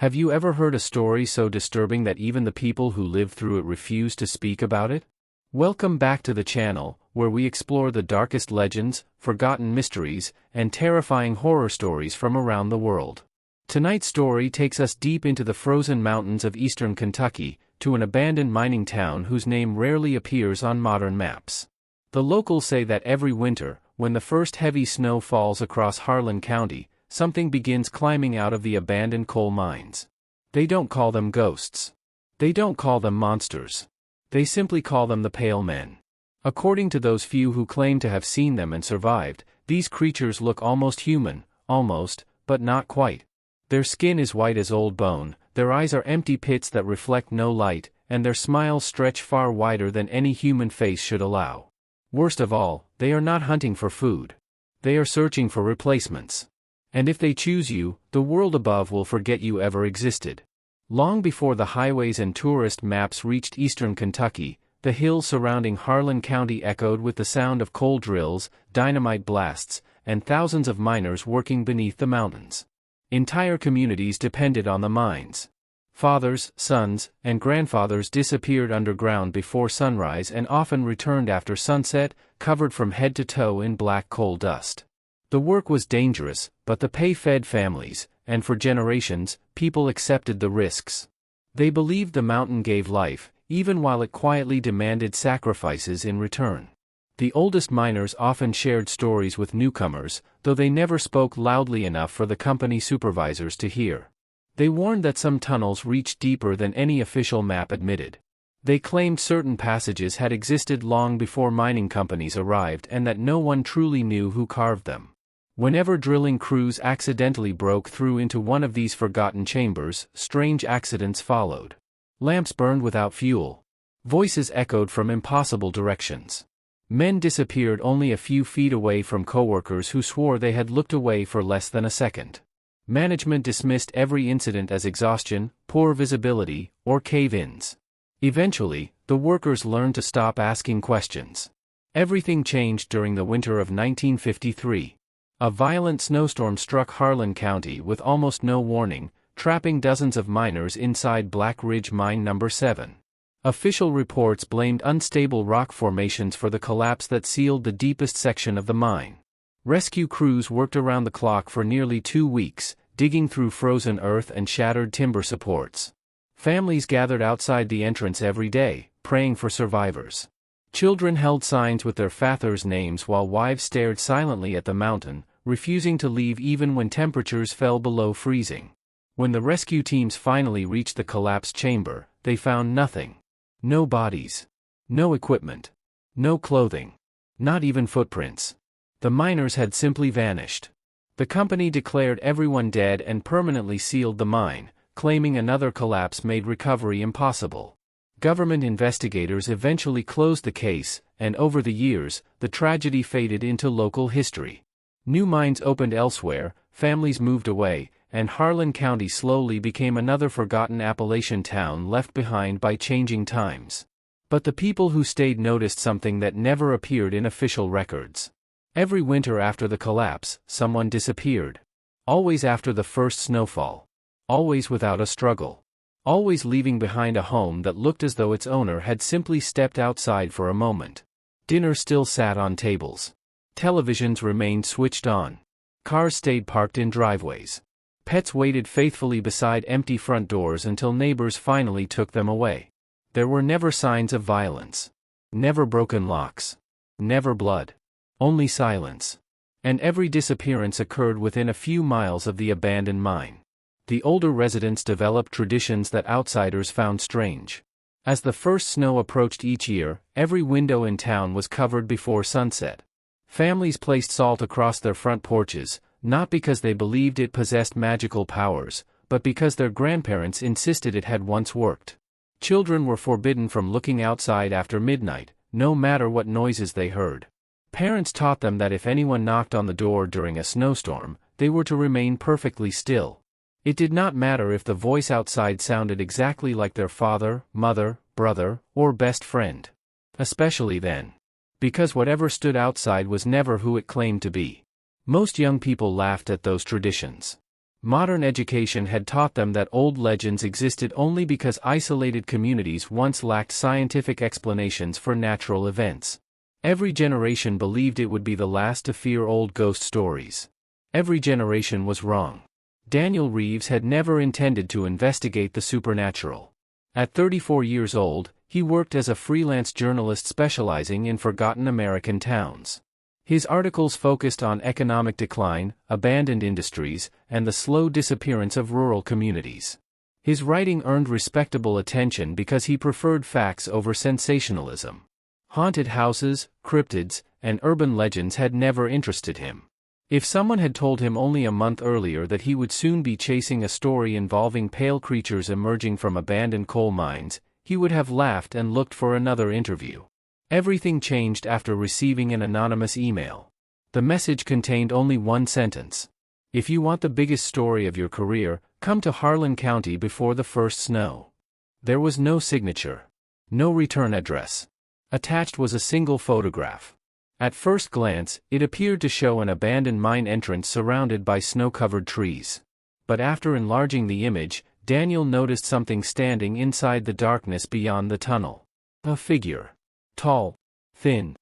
Have you ever heard a story so disturbing that even the people who lived through it refuse to speak about it? Welcome back to the channel, where we explore the darkest legends, forgotten mysteries, and terrifying horror stories from around the world. Tonight's story takes us deep into the frozen mountains of eastern Kentucky, to an abandoned mining town whose name rarely appears on modern maps. The locals say that every winter, when the first heavy snow falls across Harlan County, something begins climbing out of the abandoned coal mines. They don't call them ghosts. They don't call them monsters. They simply call them the Pale Men. According to those few who claim to have seen them and survived, these creatures look almost human, but not quite. Their skin is white as old bone, their eyes are empty pits that reflect no light, and their smiles stretch far wider than any human face should allow. Worst of all, they are not hunting for food. They are searching for replacements. And if they choose you, the world above will forget you ever existed. Long before the highways and tourist maps reached eastern Kentucky, the hills surrounding Harlan County echoed with the sound of coal drills, dynamite blasts, and thousands of miners working beneath the mountains. Entire communities depended on the mines. Fathers, sons, and grandfathers disappeared underground before sunrise and often returned after sunset, covered from head to toe in black coal dust. The work was dangerous, but the pay fed families, and for generations, people accepted the risks. They believed the mountain gave life, even while it quietly demanded sacrifices in return. The oldest miners often shared stories with newcomers, though they never spoke loudly enough for the company supervisors to hear. They warned that some tunnels reached deeper than any official map admitted. They claimed certain passages had existed long before mining companies arrived and that no one truly knew who carved them. Whenever drilling crews accidentally broke through into one of these forgotten chambers, strange accidents followed. Lamps burned without fuel. Voices echoed from impossible directions. Men disappeared only a few feet away from coworkers who swore they had looked away for less than a second. Management dismissed every incident as exhaustion, poor visibility, or cave-ins. Eventually, the workers learned to stop asking questions. Everything changed during the winter of 1953. A violent snowstorm struck Harlan County with almost no warning, trapping dozens of miners inside Black Ridge Mine No. 7. Official reports blamed unstable rock formations for the collapse that sealed the deepest section of the mine. Rescue crews worked around the clock for nearly 2 weeks, digging through frozen earth and shattered timber supports. Families gathered outside the entrance every day, praying for survivors. Children held signs with their fathers' names while wives stared silently at the mountain, refusing to leave even when temperatures fell below freezing. When the rescue teams finally reached the collapsed chamber, they found nothing. No bodies. No equipment. No clothing. Not even footprints. The miners had simply vanished. The company declared everyone dead and permanently sealed the mine, claiming another collapse made recovery impossible. Government investigators eventually closed the case, and over the years, the tragedy faded into local history. New mines opened elsewhere, families moved away, and Harlan County slowly became another forgotten Appalachian town left behind by changing times. But the people who stayed noticed something that never appeared in official records. Every winter after the collapse, someone disappeared. Always after the first snowfall. Always without a struggle. Always leaving behind a home that looked as though its owner had simply stepped outside for a moment. Dinner still sat on tables. Televisions remained switched on. Cars stayed parked in driveways. Pets waited faithfully beside empty front doors until neighbors finally took them away. There were never signs of violence. Never broken locks. Never blood. Only silence. And every disappearance occurred within a few miles of the abandoned mine. The older residents developed traditions that outsiders found strange. As the first snow approached each year, every window in town was covered before sunset. Families placed salt across their front porches, not because they believed it possessed magical powers, but because their grandparents insisted it had once worked. Children were forbidden from looking outside after midnight, no matter what noises they heard. Parents taught them that if anyone knocked on the door during a snowstorm, they were to remain perfectly still. It did not matter if the voice outside sounded exactly like their father, mother, brother, or best friend. Especially then. Because whatever stood outside was never who it claimed to be. Most young people laughed at those traditions. Modern education had taught them that old legends existed only because isolated communities once lacked scientific explanations for natural events. Every generation believed it would be the last to fear old ghost stories. Every generation was wrong. Daniel Reeves had never intended to investigate the supernatural. At 34 years old, he worked as a freelance journalist specializing in forgotten American towns. His articles focused on economic decline, abandoned industries, and the slow disappearance of rural communities. His writing earned respectable attention because he preferred facts over sensationalism. Haunted houses, cryptids, and urban legends had never interested him. If someone had told him only a month earlier that he would soon be chasing a story involving pale creatures emerging from abandoned coal mines, he would have laughed and looked for another interview. Everything changed after receiving an anonymous email. The message contained only one sentence. If you want the biggest story of your career, come to Harlan County before the first snow. There was no signature. No return address. Attached was a single photograph. At first glance, it appeared to show an abandoned mine entrance surrounded by snow-covered trees. But after enlarging the image, Daniel noticed something standing inside the darkness beyond the tunnel. A figure. Tall, thin,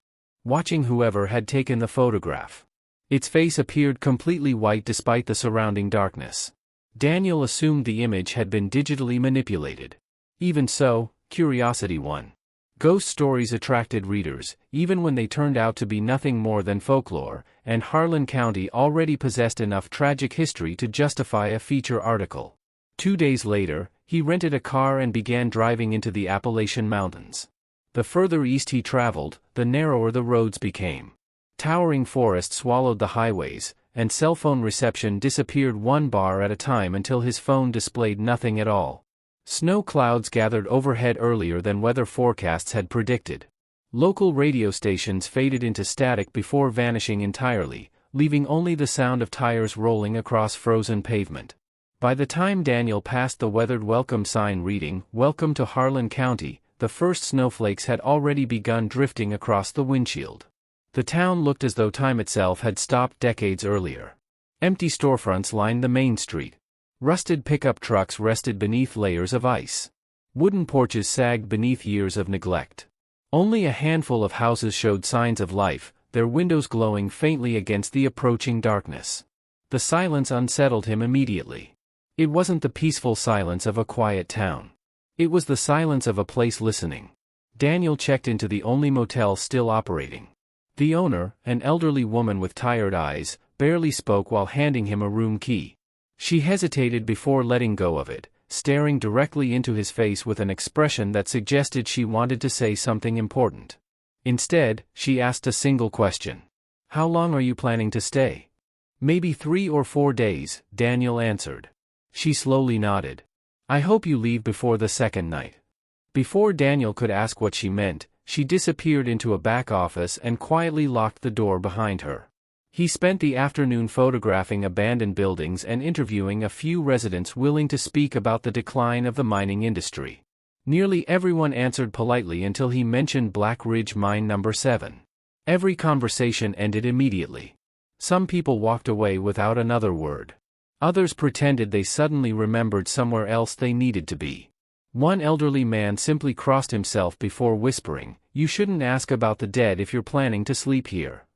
watching whoever had taken the photograph. Its face appeared completely white despite the surrounding darkness. Daniel assumed the image had been digitally manipulated. Even so, curiosity won. Ghost stories attracted readers, even when they turned out to be nothing more than folklore, and Harlan County already possessed enough tragic history to justify a feature article. 2 days later, he rented a car and began driving into the Appalachian Mountains. The further east he traveled, the narrower the roads became. Towering forests swallowed the highways, and cell phone reception disappeared one bar at a time until his phone displayed nothing at all. Snow clouds gathered overhead earlier than weather forecasts had predicted. Local radio stations faded into static before vanishing entirely, leaving only the sound of tires rolling across frozen pavement. By the time Daniel passed the weathered welcome sign reading, "Welcome to Harlan County," the first snowflakes had already begun drifting across the windshield. The town looked as though time itself had stopped decades earlier. Empty storefronts lined the main street. Rusted pickup trucks rested beneath layers of ice. Wooden porches sagged beneath years of neglect. Only a handful of houses showed signs of life, their windows glowing faintly against the approaching darkness. The silence unsettled him immediately. It wasn't the peaceful silence of a quiet town. It was the silence of a place listening. Daniel checked into the only motel still operating. The owner, an elderly woman with tired eyes, barely spoke while handing him a room key. She hesitated before letting go of it, staring directly into his face with an expression that suggested she wanted to say something important. Instead, she asked a single question. "How long are you planning to stay?" "Maybe 3 or 4 days," Daniel answered. She slowly nodded. "I hope you leave before the second night." Before Daniel could ask what she meant, she disappeared into a back office and quietly locked the door behind her. He spent the afternoon photographing abandoned buildings and interviewing a few residents willing to speak about the decline of the mining industry. Nearly everyone answered politely until he mentioned Black Ridge Mine No. 7. Every conversation ended immediately. Some people walked away without another word. Others pretended they suddenly remembered somewhere else they needed to be. One elderly man simply crossed himself before whispering, "You shouldn't ask about the dead if you're planning to sleep here."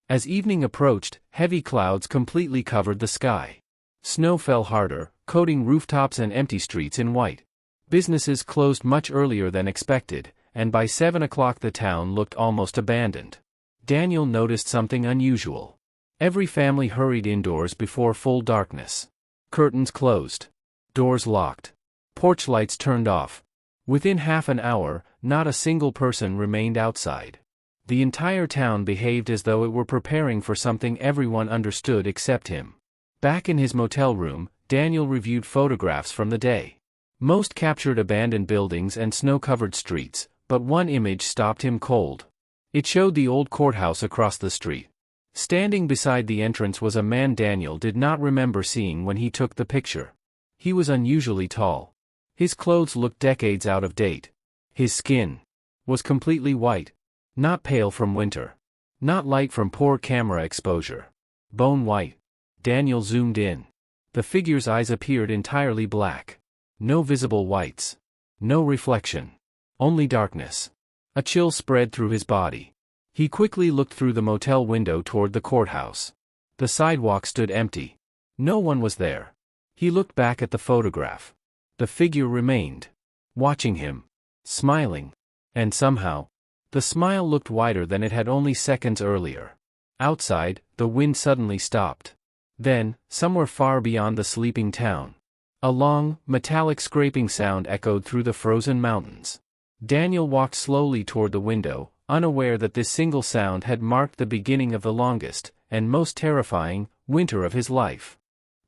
As evening approached, heavy clouds completely covered the sky. Snow fell harder, coating rooftops and empty streets in white. Businesses closed much earlier than expected, and by 7 o'clock the town looked almost abandoned. Daniel noticed something unusual. Every family hurried indoors before full darkness. Curtains closed. Doors locked. Porch lights turned off. Within half an hour, not a single person remained outside. The entire town behaved as though it were preparing for something everyone understood except him. Back in his motel room, Daniel reviewed photographs from the day. Most captured abandoned buildings and snow-covered streets, but one image stopped him cold. It showed the old courthouse across the street. Standing beside the entrance was a man Daniel did not remember seeing when he took the picture. He was unusually tall. His clothes looked decades out of date. His skin was completely white. Not pale from winter. Not light from poor camera exposure. Bone white. Daniel zoomed in. The figure's eyes appeared entirely black. No visible whites. No reflection. Only darkness. A chill spread through his body. He quickly looked through the motel window toward the courthouse. The sidewalk stood empty. No one was there. He looked back at the photograph. The figure remained. Watching him. Smiling. And somehow, the smile looked wider than it had only seconds earlier. Outside, the wind suddenly stopped. Then, somewhere far beyond the sleeping town, a long, metallic scraping sound echoed through the frozen mountains. Daniel walked slowly toward the window, unaware that this single sound had marked the beginning of the longest, and most terrifying, winter of his life.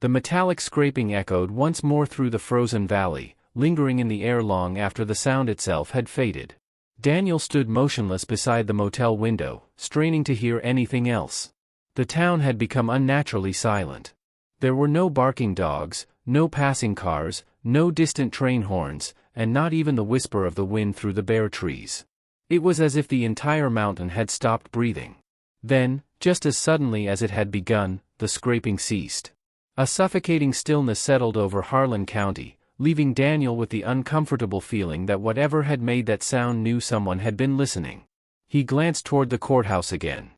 The metallic scraping echoed once more through the frozen valley, lingering in the air long after the sound itself had faded. Daniel stood motionless beside the motel window, straining to hear anything else. The town had become unnaturally silent. There were no barking dogs, no passing cars, no distant train horns, and not even the whisper of the wind through the bare trees. It was as if the entire mountain had stopped breathing. Then, just as suddenly as it had begun, the scraping ceased. A suffocating stillness settled over Harlan County, leaving Daniel with the uncomfortable feeling that whatever had made that sound knew someone had been listening. He glanced toward the courthouse again.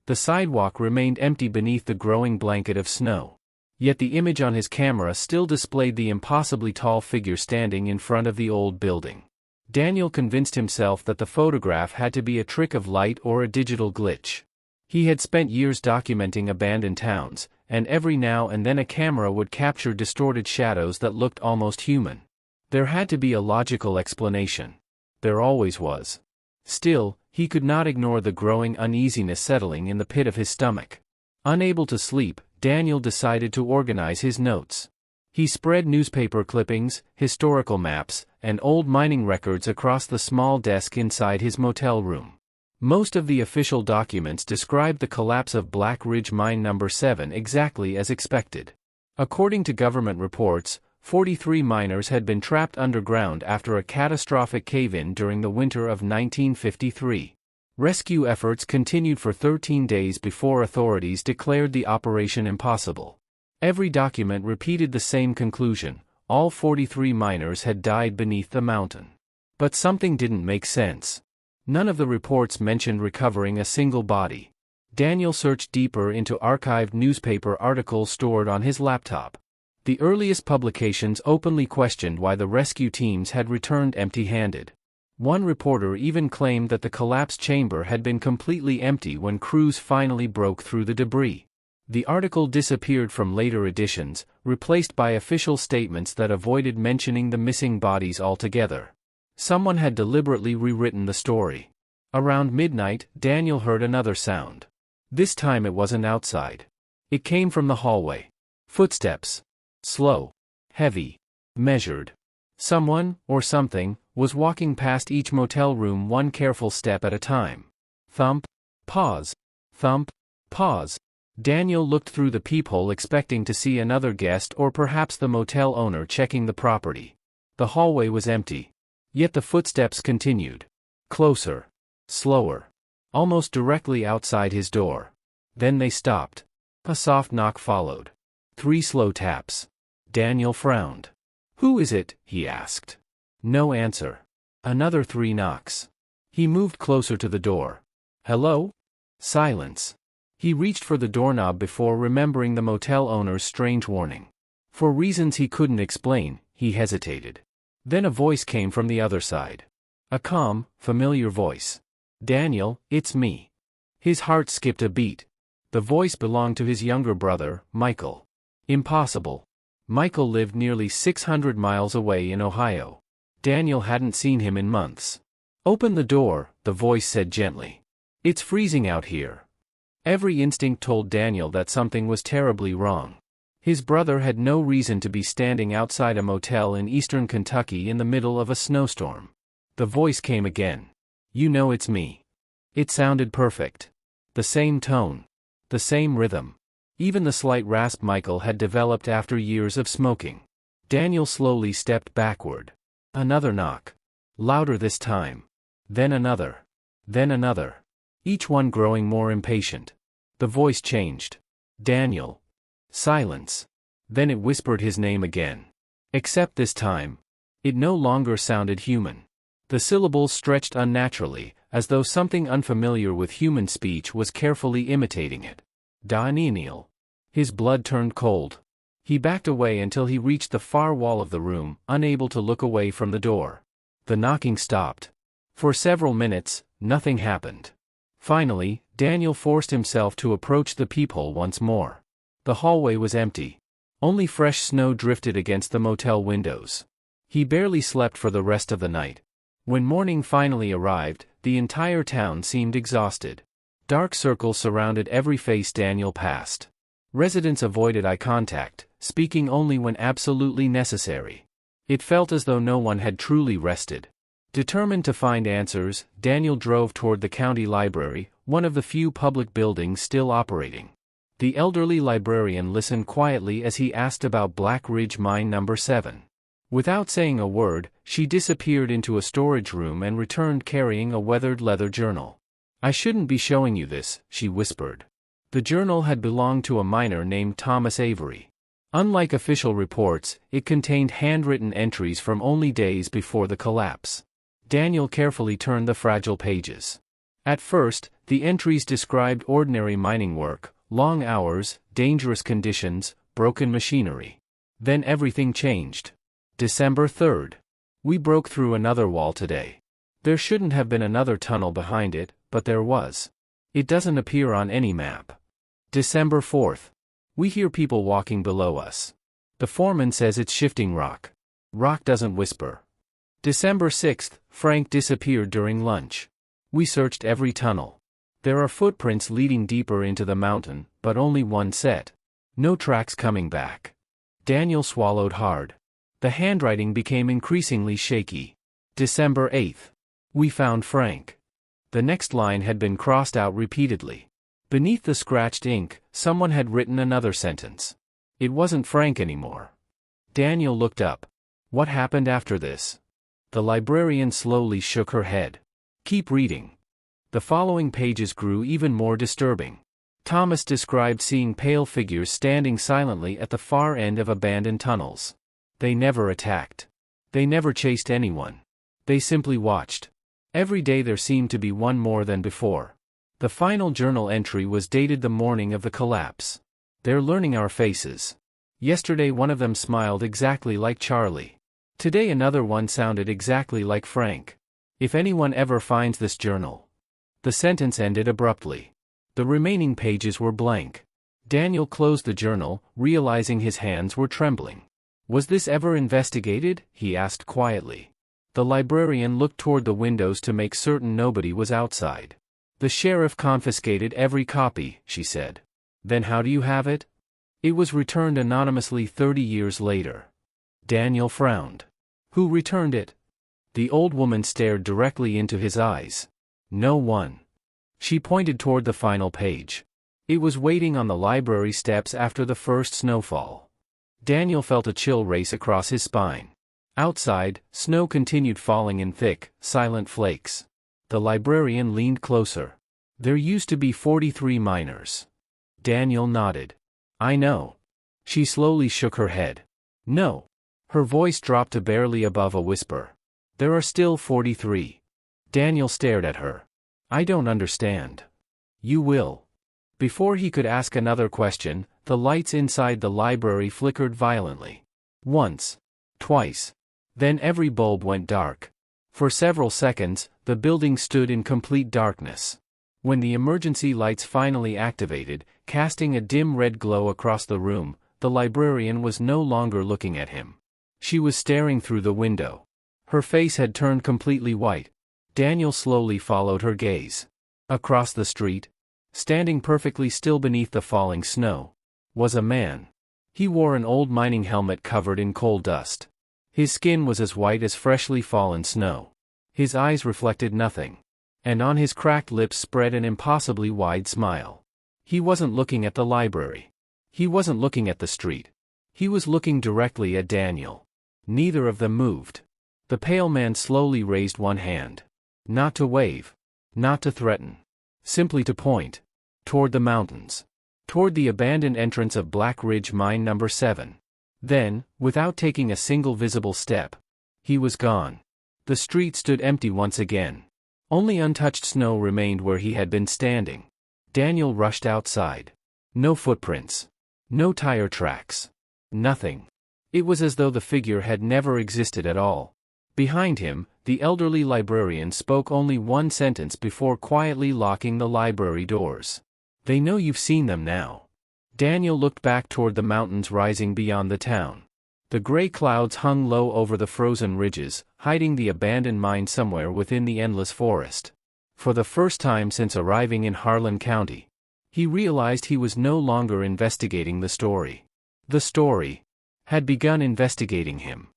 The sidewalk remained empty beneath the growing blanket of snow. Yet the image on his camera still displayed the impossibly tall figure standing in front of the old building. Daniel convinced himself that the photograph had to be a trick of light or a digital glitch. He had spent years documenting abandoned towns, and every now and then a camera would capture distorted shadows that looked almost human. There had to be a logical explanation. There always was. Still, he could not ignore the growing uneasiness settling in the pit of his stomach. Unable to sleep, Daniel decided to organize his notes. He spread newspaper clippings, historical maps, and old mining records across the small desk inside his motel room. Most of the official documents described the collapse of Black Ridge Mine No. 7 exactly as expected. According to government reports, 43 miners had been trapped underground after a catastrophic cave-in during the winter of 1953. Rescue efforts continued for 13 days before authorities declared the operation impossible. Every document repeated the same conclusion: all 43 miners had died beneath the mountain. But something didn't make sense. None of the reports mentioned recovering a single body. Daniel searched deeper into archived newspaper articles stored on his laptop. The earliest publications openly questioned why the rescue teams had returned empty-handed. One reporter even claimed that the collapsed chamber had been completely empty when crews finally broke through the debris. The article disappeared from later editions, replaced by official statements that avoided mentioning the missing bodies altogether. Someone had deliberately rewritten the story. Around midnight, Daniel heard another sound. This time it wasn't outside. It came from the hallway. Footsteps. Slow. Heavy. Measured. Someone, or something, was walking past each motel room one careful step at a time. Thump. Pause. Thump. Pause. Daniel looked through the peephole expecting to see another guest or perhaps the motel owner checking the property. The hallway was empty. Yet the footsteps continued. Closer. Slower. Almost directly outside his door. Then they stopped. A soft knock followed. 3 slow taps. Daniel frowned. "Who is it?" he asked. No answer. Another 3 knocks. He moved closer to the door. "Hello?" Silence. He reached for the doorknob before remembering the motel owner's strange warning. For reasons he couldn't explain, he hesitated. Then a voice came from the other side. A calm, familiar voice. "Daniel, it's me." His heart skipped a beat. The voice belonged to his younger brother, Michael. Impossible. Michael lived nearly 600 miles away in Ohio. Daniel hadn't seen him in months. "Open the door," the voice said gently. "It's freezing out here." Every instinct told Daniel that something was terribly wrong. His brother had no reason to be standing outside a motel in eastern Kentucky in the middle of a snowstorm. The voice came again. "You know it's me." It sounded perfect. The same tone. The same rhythm. Even the slight rasp Michael had developed after years of smoking. Daniel slowly stepped backward. Another knock. Louder this time. Then another. Then another. Each one growing more impatient. The voice changed. "Daniel." Silence. Then it whispered his name again. Except this time, it no longer sounded human. The syllables stretched unnaturally, as though something unfamiliar with human speech was carefully imitating it. Daniel. His blood turned cold. He backed away until he reached the far wall of the room, unable to look away from the door. The knocking stopped. For several minutes, nothing happened. Finally, Daniel forced himself to approach the peephole once more. The hallway was empty. Only fresh snow drifted against the motel windows. He barely slept for the rest of the night. When morning finally arrived, the entire town seemed exhausted. Dark circles surrounded every face Daniel passed. Residents avoided eye contact, speaking only when absolutely necessary. It felt as though no one had truly rested. Determined to find answers, Daniel drove toward the county library, one of the few public buildings still operating. The elderly librarian listened quietly as he asked about Black Ridge Mine No. 7. Without saying a word, she disappeared into a storage room and returned carrying a weathered leather journal. "I shouldn't be showing you this," she whispered. The journal had belonged to a miner named Thomas Avery. Unlike official reports, it contained handwritten entries from only days before the collapse. Daniel carefully turned the fragile pages. At first, the entries described ordinary mining work, long hours, dangerous conditions, broken machinery. Then everything changed. December 3rd. We broke through another wall today. There shouldn't have been another tunnel behind it, but there was. It doesn't appear on any map. December 4th. We hear people walking below us. The foreman says it's shifting rock. Rock doesn't whisper. December 6th, Frank disappeared during lunch. We searched every tunnel. There are footprints leading deeper into the mountain, but only one set. No tracks coming back. Daniel swallowed hard. The handwriting became increasingly shaky. December 8th. We found Frank. The next line had been crossed out repeatedly. Beneath the scratched ink, someone had written another sentence. It wasn't Frank anymore. Daniel looked up. What happened after this? The librarian slowly shook her head. Keep reading. The following pages grew even more disturbing. Thomas described seeing pale figures standing silently at the far end of abandoned tunnels. They never attacked. They never chased anyone. They simply watched. Every day there seemed to be one more than before. The final journal entry was dated the morning of the collapse. They're learning our faces. Yesterday one of them smiled exactly like Charlie. Today another one sounded exactly like Frank. If anyone ever finds this journal. The sentence ended abruptly. The remaining pages were blank. Daniel closed the journal, realizing his hands were trembling. Was this ever investigated? He asked quietly. The librarian looked toward the windows to make certain nobody was outside. The sheriff confiscated every copy, she said. Then how do you have it? It was returned anonymously 30 years later. Daniel frowned. Who returned it? The old woman stared directly into his eyes. No one. She pointed toward the final page. It was waiting on the library steps after the first snowfall. Daniel felt a chill race across his spine. Outside, snow continued falling in thick, silent flakes. The librarian leaned closer. There used to be 43 miners. Daniel nodded. I know. She slowly shook her head. No. Her voice dropped to barely above a whisper. There are still 43. Daniel stared at her. I don't understand. You will. Before he could ask another question, the lights inside the library flickered violently. Once. Twice. Then every bulb went dark. For several seconds, the building stood in complete darkness. When the emergency lights finally activated, casting a dim red glow across the room, the librarian was no longer looking at him. She was staring through the window. Her face had turned completely white. Daniel slowly followed her gaze. Across the street, standing perfectly still beneath the falling snow, was a man. He wore an old mining helmet covered in coal dust. His skin was as white as freshly fallen snow. His eyes reflected nothing. And on his cracked lips spread an impossibly wide smile. He wasn't looking at the library. He wasn't looking at the street. He was looking directly at Daniel. Neither of them moved. The pale man slowly raised one hand. Not to wave. Not to threaten. Simply to point. Toward the mountains. toward the abandoned entrance of Black Ridge Mine Number 7. Then, without taking a single visible step, he was gone. The street stood empty once again. Only untouched snow remained where he had been standing. Daniel rushed outside. No footprints. No tire tracks. Nothing. It was as though the figure had never existed at all. Behind him, the elderly librarian spoke only one sentence before quietly locking the library doors. "They know you've seen them now." Daniel looked back toward the mountains rising beyond the town. The gray clouds hung low over the frozen ridges, hiding the abandoned mine somewhere within the endless forest. For the first time since arriving in Harlan County, he realized he was no longer investigating the story. The story had begun investigating him.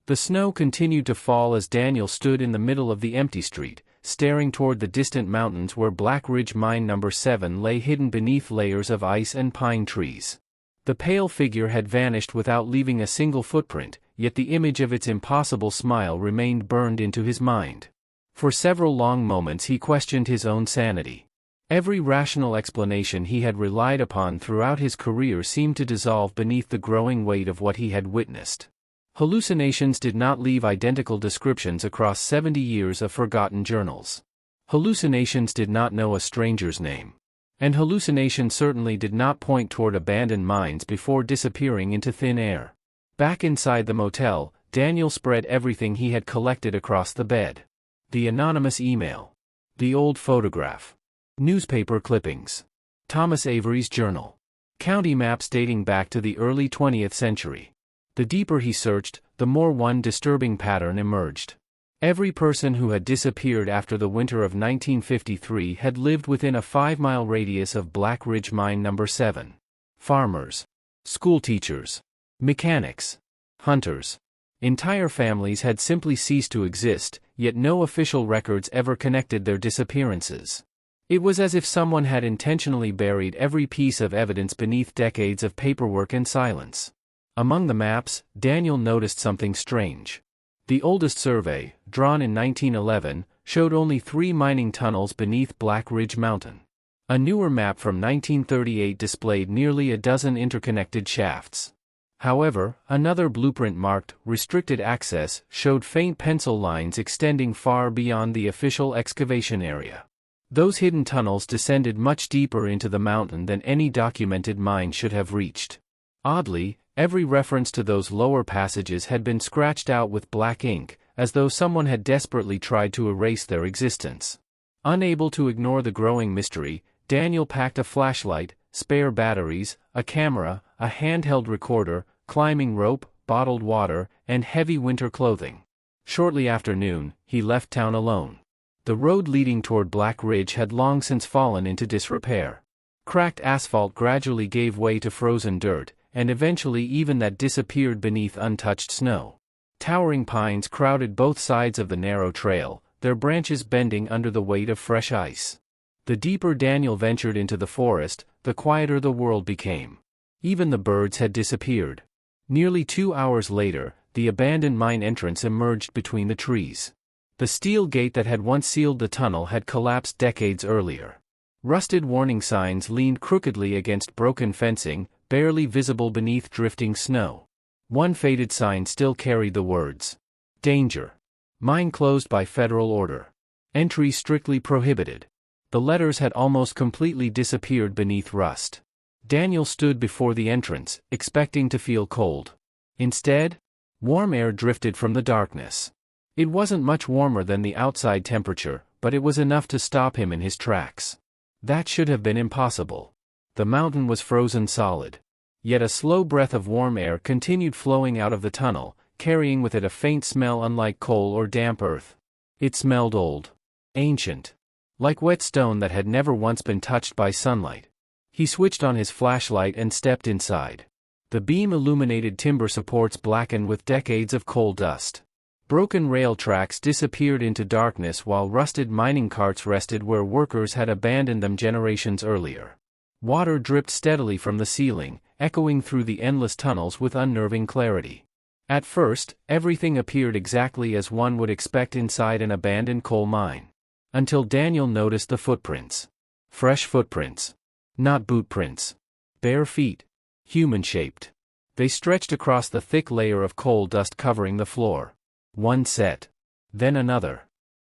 The snow continued to fall as Daniel stood in the middle of the empty street, staring toward the distant mountains where Black Ridge Mine Number 7 lay hidden beneath layers of ice and pine trees. The pale figure had vanished without leaving a single footprint, yet the image of its impossible smile remained burned into his mind. For several long moments he questioned his own sanity. Every rational explanation he had relied upon throughout his career seemed to dissolve beneath the growing weight of what he had witnessed. Hallucinations did not leave identical descriptions across 70 years of forgotten journals. Hallucinations did not know a stranger's name. And hallucination certainly did not point toward abandoned mines before disappearing into thin air. Back inside the motel, Daniel spread everything he had collected across the bed. The anonymous email. The old photograph. Newspaper clippings. Thomas Avery's journal. County maps dating back to the early 20th century. The deeper he searched, the more one disturbing pattern emerged. Every person who had disappeared after the winter of 1953 had lived within a 5-mile radius of Black Ridge Mine Number 7. Farmers. Schoolteachers. Mechanics. Hunters. Entire families had simply ceased to exist, yet no official records ever connected their disappearances. It was as if someone had intentionally buried every piece of evidence beneath decades of paperwork and silence. Among the maps, Daniel noticed something strange. The oldest survey, drawn in 1911, showed only 3 mining tunnels beneath Black Ridge Mountain. A newer map from 1938 displayed nearly a dozen interconnected shafts. However, another blueprint marked "Restricted Access" showed faint pencil lines extending far beyond the official excavation area. Those hidden tunnels descended much deeper into the mountain than any documented mine should have reached. Oddly, every reference to those lower passages had been scratched out with black ink, as though someone had desperately tried to erase their existence. Unable to ignore the growing mystery, Daniel packed a flashlight, spare batteries, a camera, a handheld recorder, climbing rope, bottled water, and heavy winter clothing. Shortly after noon, he left town alone. The road leading toward Black Ridge had long since fallen into disrepair. Cracked asphalt gradually gave way to frozen dirt, and eventually even that disappeared beneath untouched snow. Towering pines crowded both sides of the narrow trail, their branches bending under the weight of fresh ice. The deeper Daniel ventured into the forest, the quieter the world became. Even the birds had disappeared. Nearly 2 hours later, the abandoned mine entrance emerged between the trees. The steel gate that had once sealed the tunnel had collapsed decades earlier. Rusted warning signs leaned crookedly against broken fencing, barely visible beneath drifting snow. One faded sign still carried the words, "Danger. Mine closed by federal order. Entry strictly prohibited." The letters had almost completely disappeared beneath rust. Daniel stood before the entrance, expecting to feel cold. Instead, warm air drifted from the darkness. It wasn't much warmer than the outside temperature, but it was enough to stop him in his tracks. That should have been impossible. The mountain was frozen solid. Yet a slow breath of warm air continued flowing out of the tunnel, carrying with it a faint smell unlike coal or damp earth. It smelled old. Ancient. Like wet stone that had never once been touched by sunlight. He switched on his flashlight and stepped inside. The beam-illuminated timber supports blackened with decades of coal dust. Broken rail tracks disappeared into darkness while rusted mining carts rested where workers had abandoned them generations earlier. Water dripped steadily from the ceiling, echoing through the endless tunnels with unnerving clarity. At first, everything appeared exactly as one would expect inside an abandoned coal mine. Until Daniel noticed the footprints. Fresh footprints. Not boot prints. Bare feet. Human-shaped. They stretched across the thick layer of coal dust covering the floor. One set. Then another.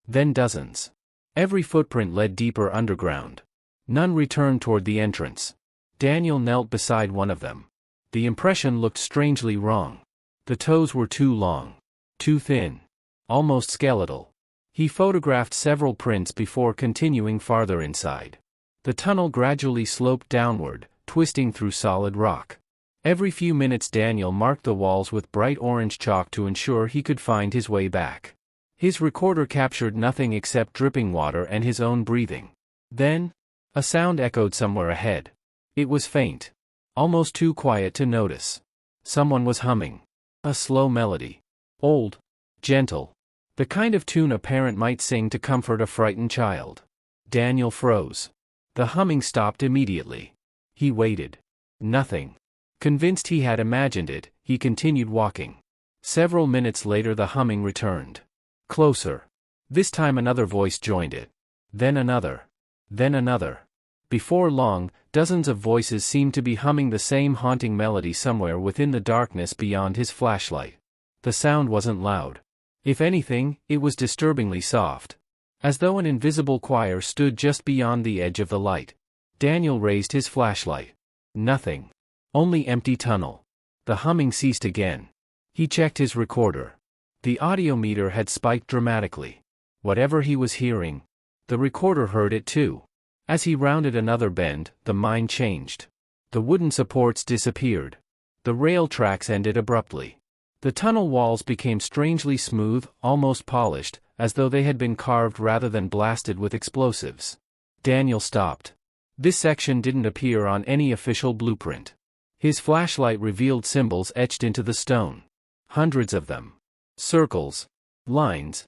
Then dozens. Every footprint led deeper underground. None returned toward the entrance. Daniel knelt beside one of them. The impression looked strangely wrong. The toes were too long. Too thin. Almost skeletal. He photographed several prints before continuing farther inside. The tunnel gradually sloped downward, twisting through solid rock. Every few minutes Daniel marked the walls with bright orange chalk to ensure he could find his way back. His recorder captured nothing except dripping water and his own breathing. Then, a sound echoed somewhere ahead. It was faint. Almost too quiet to notice. Someone was humming. A slow melody. Old. Gentle. The kind of tune a parent might sing to comfort a frightened child. Daniel froze. The humming stopped immediately. He waited. Nothing. Convinced he had imagined it, he continued walking. Several minutes later the humming returned. Closer. This time another voice joined it. Then another. Then another. Before long, dozens of voices seemed to be humming the same haunting melody somewhere within the darkness beyond his flashlight. The sound wasn't loud. If anything, it was disturbingly soft. As though an invisible choir stood just beyond the edge of the light. Daniel raised his flashlight. Nothing. Only empty tunnel. The humming ceased again. He checked his recorder. The audio meter had spiked dramatically. Whatever he was hearing, the recorder heard it too. As he rounded another bend, the mine changed. The wooden supports disappeared. The rail tracks ended abruptly. The tunnel walls became strangely smooth, almost polished, as though they had been carved rather than blasted with explosives. Daniel stopped. This section didn't appear on any official blueprint. His flashlight revealed symbols etched into the stone. Hundreds of them. Circles. Lines.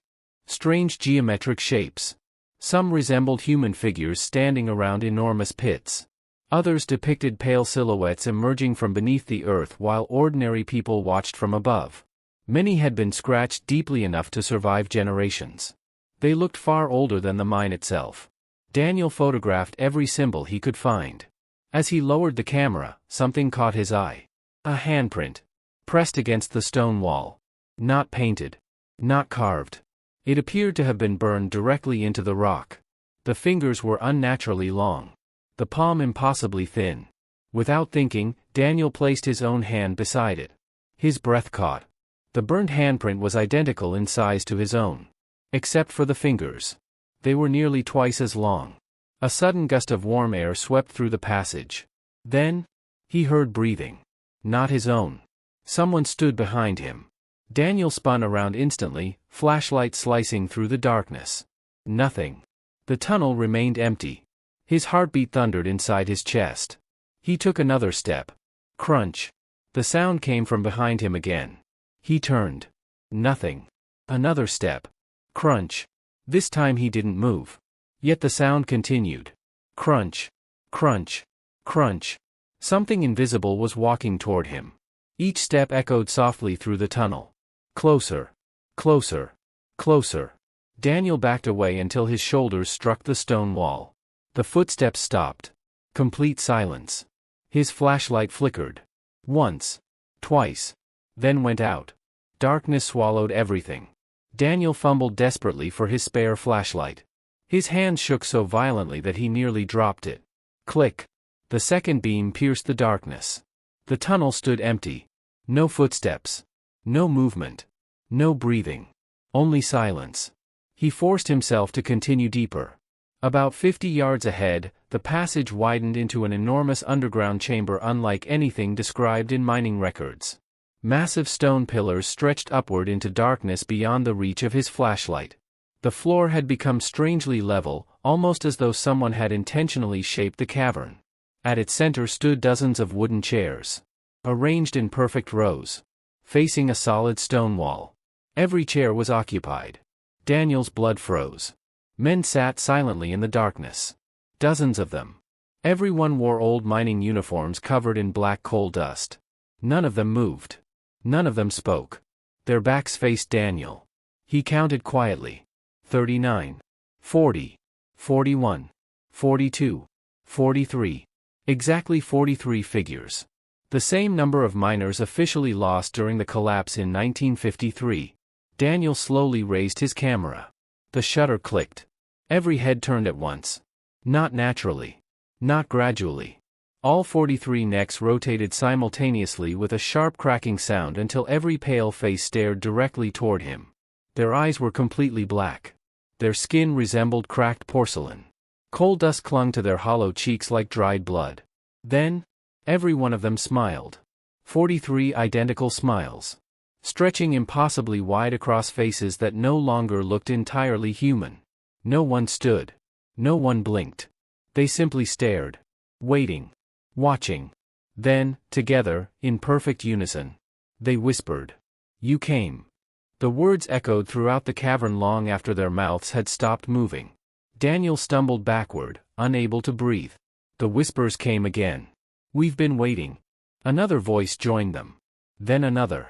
Strange geometric shapes. Some resembled human figures standing around enormous pits. Others depicted pale silhouettes emerging from beneath the earth while ordinary people watched from above. Many had been scratched deeply enough to survive generations. They looked far older than the mine itself. Daniel photographed every symbol he could find. As he lowered the camera, something caught his eye. A handprint. Pressed against the stone wall. Not painted. Not carved. It appeared to have been burned directly into the rock. The fingers were unnaturally long. The palm impossibly thin. Without thinking, Daniel placed his own hand beside it. His breath caught. The burned handprint was identical in size to his own. Except for the fingers. They were nearly twice as long. A sudden gust of warm air swept through the passage. Then, he heard breathing. Not his own. Someone stood behind him. Daniel spun around instantly, flashlight slicing through the darkness. Nothing. The tunnel remained empty. His heartbeat thundered inside his chest. He took another step. Crunch. The sound came from behind him again. He turned. Nothing. Another step. Crunch. This time he didn't move. Yet the sound continued. Crunch. Crunch. Crunch. Something invisible was walking toward him. Each step echoed softly through the tunnel. Closer. Closer. Closer. Daniel backed away until his shoulders struck the stone wall. The footsteps stopped. Complete silence. His flashlight flickered. Once. Twice. Then went out. Darkness swallowed everything. Daniel fumbled desperately for his spare flashlight. His hand shook so violently that he nearly dropped it. Click. The second beam pierced the darkness. The tunnel stood empty. No footsteps. No movement. No breathing. Only silence. He forced himself to continue deeper. About 50 yards ahead, the passage widened into an enormous underground chamber unlike anything described in mining records. Massive stone pillars stretched upward into darkness beyond the reach of his flashlight. The floor had become strangely level, almost as though someone had intentionally shaped the cavern. At its center stood dozens of wooden chairs. Arranged in perfect rows. Facing a solid stone wall. Every chair was occupied. Daniel's blood froze. Men sat silently in the darkness. Dozens of them. Everyone wore old mining uniforms covered in black coal dust. None of them moved. None of them spoke. Their backs faced Daniel. He counted quietly. 39. 40. 41. 42. 43. Exactly 43 figures. The same number of miners officially lost during the collapse in 1953. Daniel slowly raised his camera. The shutter clicked. Every head turned at once. Not naturally. Not gradually. All 43 necks rotated simultaneously with a sharp cracking sound until every pale face stared directly toward him. Their eyes were completely black. Their skin resembled cracked porcelain. Coal dust clung to their hollow cheeks like dried blood. Then, every one of them smiled. 43 identical smiles. Stretching impossibly wide across faces that no longer looked entirely human. No one stood. No one blinked. They simply stared. Waiting. Watching. Then, together, in perfect unison, they whispered. "You came." The words echoed throughout the cavern long after their mouths had stopped moving. Daniel stumbled backward, unable to breathe. The whispers came again. "We've been waiting." Another voice joined them. Then another.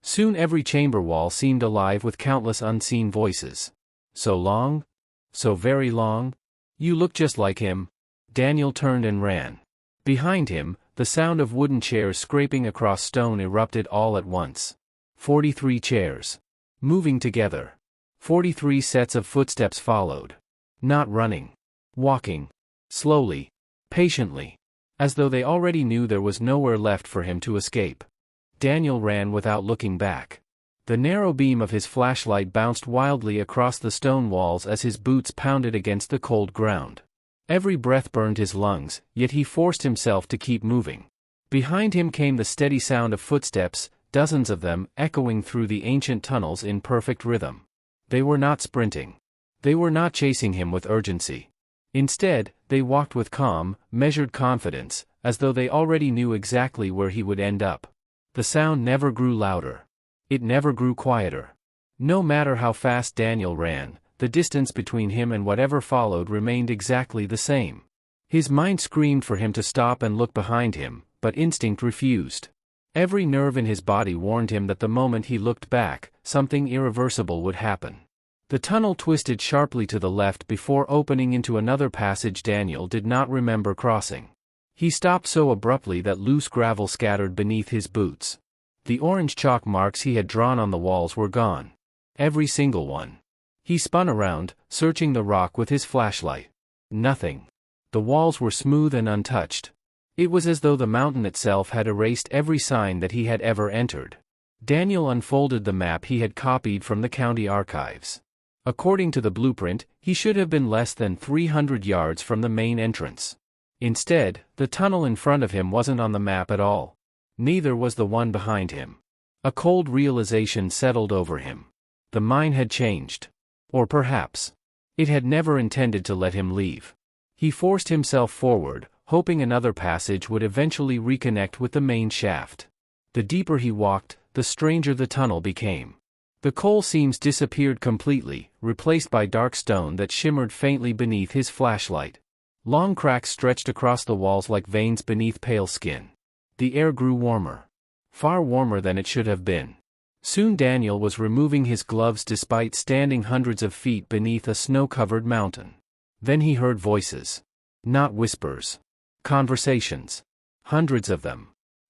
Soon every chamber wall seemed alive with countless unseen voices. "So long? So very long? You look just like him." Daniel turned and ran. Behind him, the sound of wooden chairs scraping across stone erupted all at once. 43 chairs. Moving together. 43 sets of footsteps followed. Not running. Walking. Slowly. Patiently. As though they already knew there was nowhere left for him to escape. Daniel ran without looking back. The narrow beam of his flashlight bounced wildly across the stone walls as his boots pounded against the cold ground. Every breath burned his lungs, yet he forced himself to keep moving. Behind him came the steady sound of footsteps, dozens of them, echoing through the ancient tunnels in perfect rhythm. They were not sprinting. They were not chasing him with urgency. Instead, they walked with calm, measured confidence, as though they already knew exactly where he would end up. The sound never grew louder. It never grew quieter. No matter how fast Daniel ran, the distance between him and whatever followed remained exactly the same. His mind screamed for him to stop and look behind him, but instinct refused. Every nerve in his body warned him that the moment he looked back, something irreversible would happen. The tunnel twisted sharply to the left before opening into another passage Daniel did not remember crossing. He stopped so abruptly that loose gravel scattered beneath his boots. The orange chalk marks he had drawn on the walls were gone. Every single one. He spun around, searching the rock with his flashlight. Nothing. The walls were smooth and untouched. It was as though the mountain itself had erased every sign that he had ever entered. Daniel unfolded the map he had copied from the county archives. According to the blueprint, he should have been less than 300 yards from the main entrance. Instead, the tunnel in front of him wasn't on the map at all. Neither was the one behind him. A cold realization settled over him. The mine had changed. Or perhaps, it had never intended to let him leave. He forced himself forward, hoping another passage would eventually reconnect with the main shaft. The deeper he walked, the stranger the tunnel became. The coal seams disappeared completely, replaced by dark stone that shimmered faintly beneath his flashlight. Long cracks stretched across the walls like veins beneath pale skin. The air grew warmer. Far warmer than it should have been. Soon Daniel was removing his gloves despite standing hundreds of feet beneath a snow-covered mountain. Then he heard voices. Not whispers. Conversations. Hundreds of them.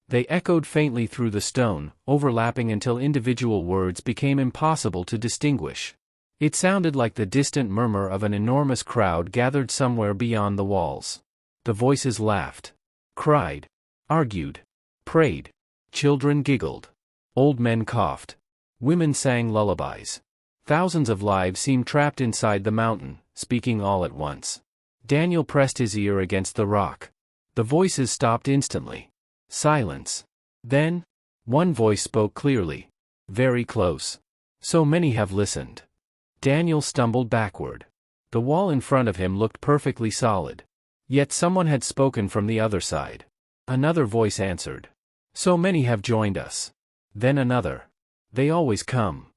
They echoed faintly through the stone, overlapping until individual words became impossible to distinguish. It sounded like the distant murmur of an enormous crowd gathered somewhere beyond the walls. The voices laughed. Cried. Argued. Prayed. Children giggled. Old men coughed. Women sang lullabies. Thousands of lives seemed trapped inside the mountain, speaking all at once. Daniel pressed his ear against the rock. The voices stopped instantly. Silence. Then, one voice spoke clearly. Very close. So many have listened. Daniel stumbled backward. The wall in front of him looked perfectly solid. Yet someone had spoken from the other side. Another voice answered. So many have joined us. Then another. They always come.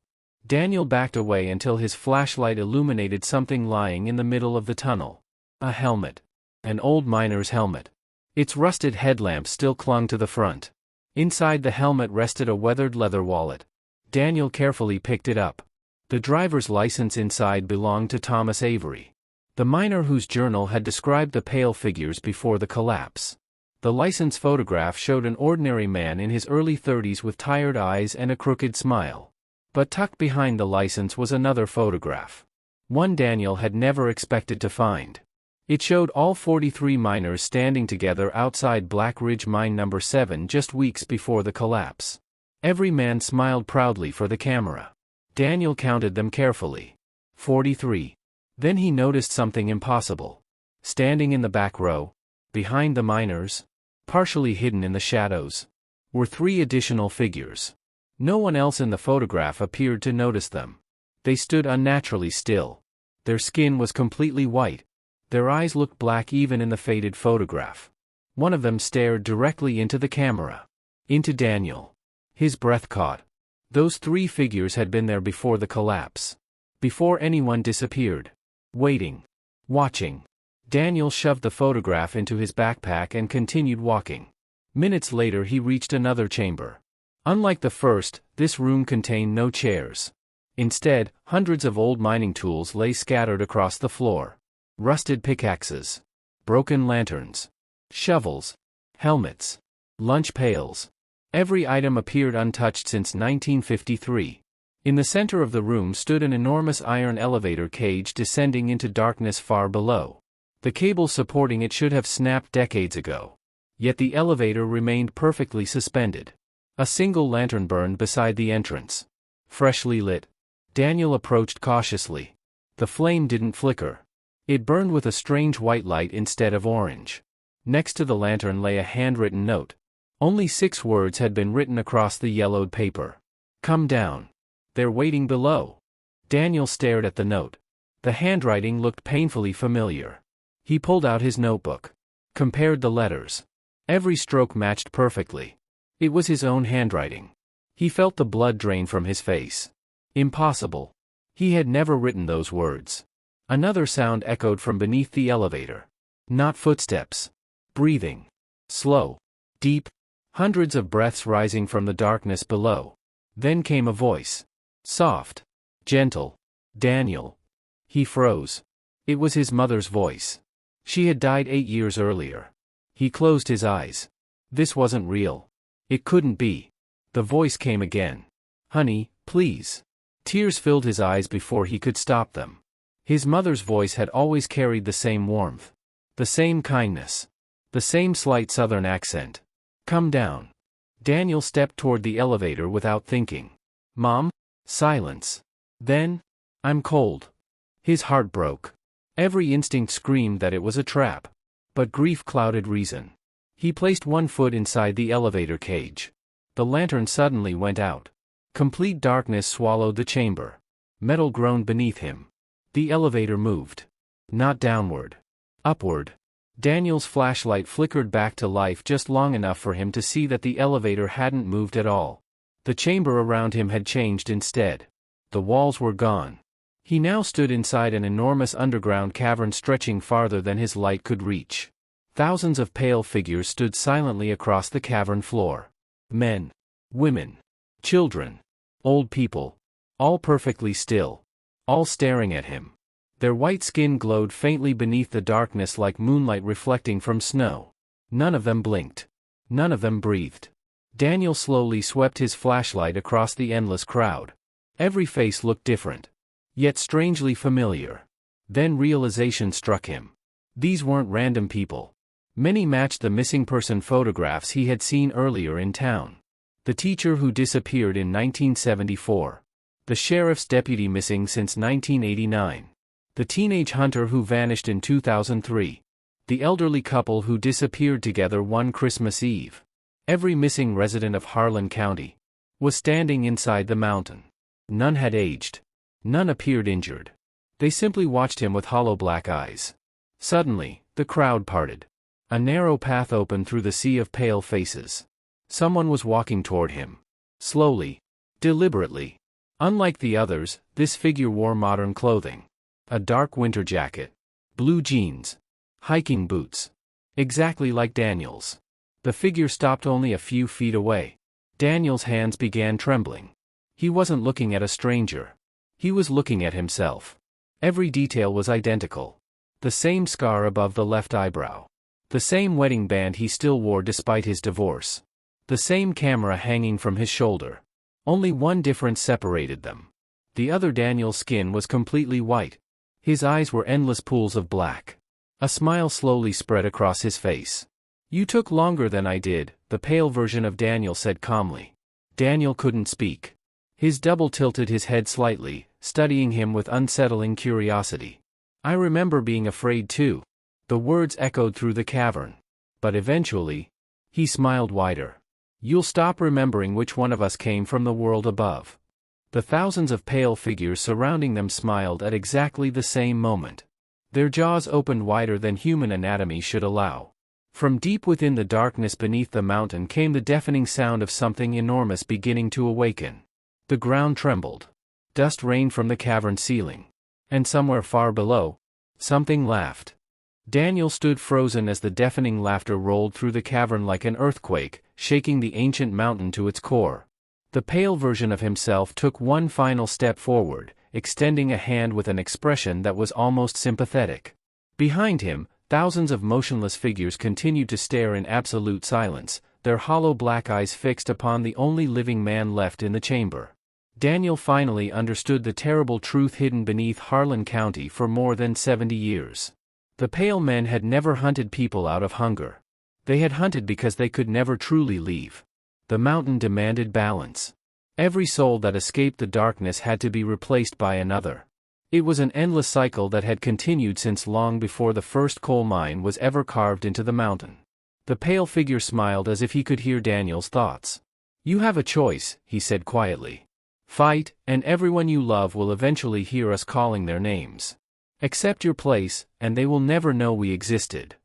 Daniel backed away until his flashlight illuminated something lying in the middle of the tunnel. A helmet. An old miner's helmet. Its rusted headlamp still clung to the front. Inside the helmet rested a weathered leather wallet. Daniel carefully picked it up. The driver's license inside belonged to Thomas Avery, the miner whose journal had described the pale figures before the collapse. The license photograph showed an ordinary man in his early 30s with tired eyes and a crooked smile. But tucked behind the license was another photograph. One Daniel had never expected to find. It showed all 43 miners standing together outside Black Ridge Mine No. 7 just weeks before the collapse. Every man smiled proudly for the camera. Daniel counted them carefully. 43. Then he noticed something impossible. Standing in the back row, behind the miners, partially hidden in the shadows, were 3 additional figures. No one else in the photograph appeared to notice them. They stood unnaturally still. Their skin was completely white. Their eyes looked black even in the faded photograph. One of them stared directly into the camera. Into Daniel. His breath caught. Those 3 figures had been there before the collapse. Before anyone disappeared. Waiting. Watching. Daniel shoved the photograph into his backpack and continued walking. Minutes later he reached another chamber. Unlike the first, this room contained no chairs. Instead, hundreds of old mining tools lay scattered across the floor. Rusted pickaxes. Broken lanterns. Shovels. Helmets. Lunch pails. Every item appeared untouched since 1953. In the center of the room stood an enormous iron elevator cage descending into darkness far below. The cable supporting it should have snapped decades ago. Yet the elevator remained perfectly suspended. A single lantern burned beside the entrance. Freshly lit. Daniel approached cautiously. The flame didn't flicker. It burned with a strange white light instead of orange. Next to the lantern lay a handwritten note. Only 6 words had been written across the yellowed paper. "Come down. They're waiting below." Daniel stared at the note. The handwriting looked painfully familiar. He pulled out his notebook. Compared the letters. Every stroke matched perfectly. It was his own handwriting. He felt the blood drain from his face. Impossible. He had never written those words. Another sound echoed from beneath the elevator. Not footsteps. Breathing. Slow. Deep. Hundreds of breaths rising from the darkness below. Then came a voice. Soft. Gentle. "Daniel." He froze. It was his mother's voice. She had died 8 years earlier. He closed his eyes. This wasn't real. It couldn't be. The voice came again. "Honey, please." Tears filled his eyes before he could stop them. His mother's voice had always carried the same warmth. The same kindness. The same slight southern accent. "Come down." Daniel stepped toward the elevator without thinking. "Mom?" Silence. Then, "I'm cold." His heart broke. Every instinct screamed that it was a trap. But grief clouded reason. He placed one foot inside the elevator cage. The lantern suddenly went out. Complete darkness swallowed the chamber. Metal groaned beneath him. The elevator moved. Not downward. Upward. Daniel's flashlight flickered back to life just long enough for him to see that the elevator hadn't moved at all. The chamber around him had changed instead. The walls were gone. He now stood inside an enormous underground cavern stretching farther than his light could reach. Thousands of pale figures stood silently across the cavern floor. Men. Women. Children. Old people. All perfectly still. All staring at him. Their white skin glowed faintly beneath the darkness like moonlight reflecting from snow. None of them blinked. None of them breathed. Daniel slowly swept his flashlight across the endless crowd. Every face looked different. Yet strangely familiar. Then realization struck him. These weren't random people. Many matched the missing person photographs he had seen earlier in town. The teacher who disappeared in 1974. The sheriff's deputy missing since 1989. The teenage hunter who vanished in 2003. The elderly couple who disappeared together one Christmas Eve. Every missing resident of Harlan County was standing inside the mountain. None had aged. None appeared injured. They simply watched him with hollow black eyes. Suddenly, the crowd parted. A narrow path opened through the sea of pale faces. Someone was walking toward him. Slowly. Deliberately. Unlike the others, this figure wore modern clothing. A dark winter jacket. Blue jeans. Hiking boots. Exactly like Daniel's. The figure stopped only a few feet away. Daniel's hands began trembling. He wasn't looking at a stranger. He was looking at himself. Every detail was identical. The same scar above the left eyebrow. The same wedding band he still wore despite his divorce. The same camera hanging from his shoulder. Only one difference separated them. The other Daniel's skin was completely white. His eyes were endless pools of black. A smile slowly spread across his face. "You took longer than I did," the pale version of Daniel said calmly. Daniel couldn't speak. His double tilted his head slightly, studying him with unsettling curiosity. "I remember being afraid too." The words echoed through the cavern. "But eventually," he smiled wider, "you'll stop remembering which one of us came from the world above." The thousands of pale figures surrounding them smiled at exactly the same moment. Their jaws opened wider than human anatomy should allow. From deep within the darkness beneath the mountain came the deafening sound of something enormous beginning to awaken. The ground trembled. Dust rained from the cavern ceiling. And somewhere far below, something laughed. Daniel stood frozen as the deafening laughter rolled through the cavern like an earthquake, shaking the ancient mountain to its core. The pale version of himself took one final step forward, extending a hand with an expression that was almost sympathetic. Behind him, thousands of motionless figures continued to stare in absolute silence, their hollow black eyes fixed upon the only living man left in the chamber. Daniel finally understood the terrible truth hidden beneath Harlan County for more than 70 years. The pale men had never hunted people out of hunger. They had hunted because they could never truly leave. The mountain demanded balance. Every soul that escaped the darkness had to be replaced by another. It was an endless cycle that had continued since long before the first coal mine was ever carved into the mountain. The pale figure smiled as if he could hear Daniel's thoughts. "You have a choice," he said quietly. "Fight, and everyone you love will eventually hear us calling their names. Accept your place, and they will never know we existed."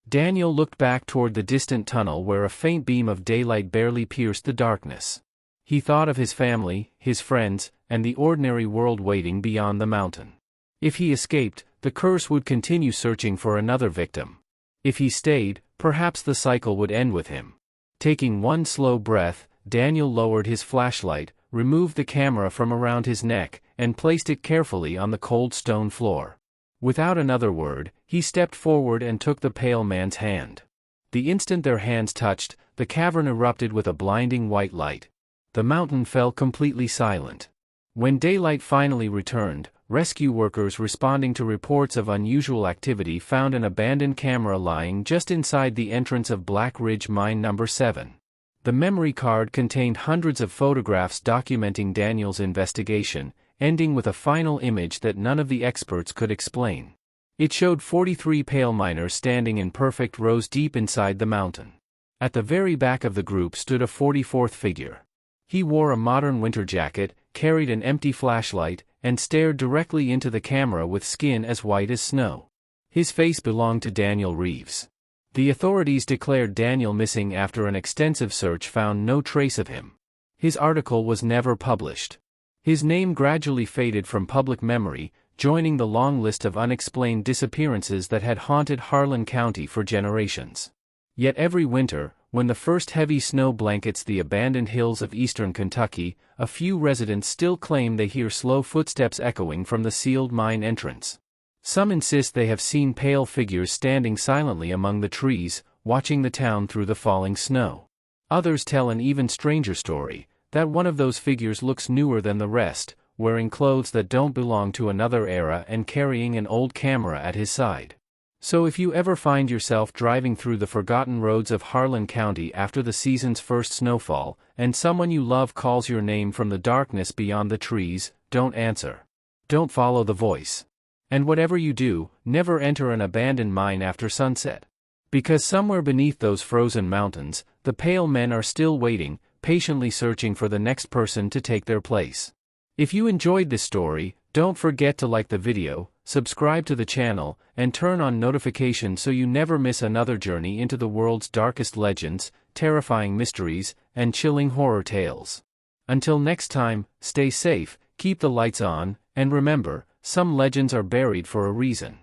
Daniel looked back toward the distant tunnel where a faint beam of daylight barely pierced the darkness. He thought of his family, his friends, and the ordinary world waiting beyond the mountain. If he escaped, the curse would continue searching for another victim. If he stayed, perhaps the cycle would end with him. Taking one slow breath, Daniel lowered his flashlight, removed the camera from around his neck, and placed it carefully on the cold stone floor. Without another word, he stepped forward and took the pale man's hand. The instant their hands touched, the cavern erupted with a blinding white light. The mountain fell completely silent. When daylight finally returned, rescue workers responding to reports of unusual activity found an abandoned camera lying just inside the entrance of Black Ridge Mine No. 7. The memory card contained hundreds of photographs documenting Daniel's investigation, ending with a final image that none of the experts could explain. It showed 43 pale miners standing in perfect rows deep inside the mountain. At the very back of the group stood a 44th figure. He wore a modern winter jacket, carried an empty flashlight, and stared directly into the camera with skin as white as snow. His face belonged to Daniel Reeves. The authorities declared Daniel missing after an extensive search found no trace of him. His article was never published. His name gradually faded from public memory, joining the long list of unexplained disappearances that had haunted Harlan County for generations. Yet every winter, when the first heavy snow blankets the abandoned hills of eastern Kentucky, a few residents still claim they hear slow footsteps echoing from the sealed mine entrance. Some insist they have seen pale figures standing silently among the trees, watching the town through the falling snow. Others tell an even stranger story, that one of those figures looks newer than the rest, wearing clothes that don't belong to another era and carrying an old camera at his side. So if you ever find yourself driving through the forgotten roads of Harlan County after the season's first snowfall, and someone you love calls your name from the darkness beyond the trees, don't answer. Don't follow the voice. And whatever you do, never enter an abandoned mine after sunset. Because somewhere beneath those frozen mountains, the pale men are still waiting, patiently searching for the next person to take their place. If you enjoyed this story, don't forget to like the video, subscribe to the channel, and turn on notifications so you never miss another journey into the world's darkest legends, terrifying mysteries, and chilling horror tales. Until next time, stay safe, keep the lights on, and remember, some legends are buried for a reason.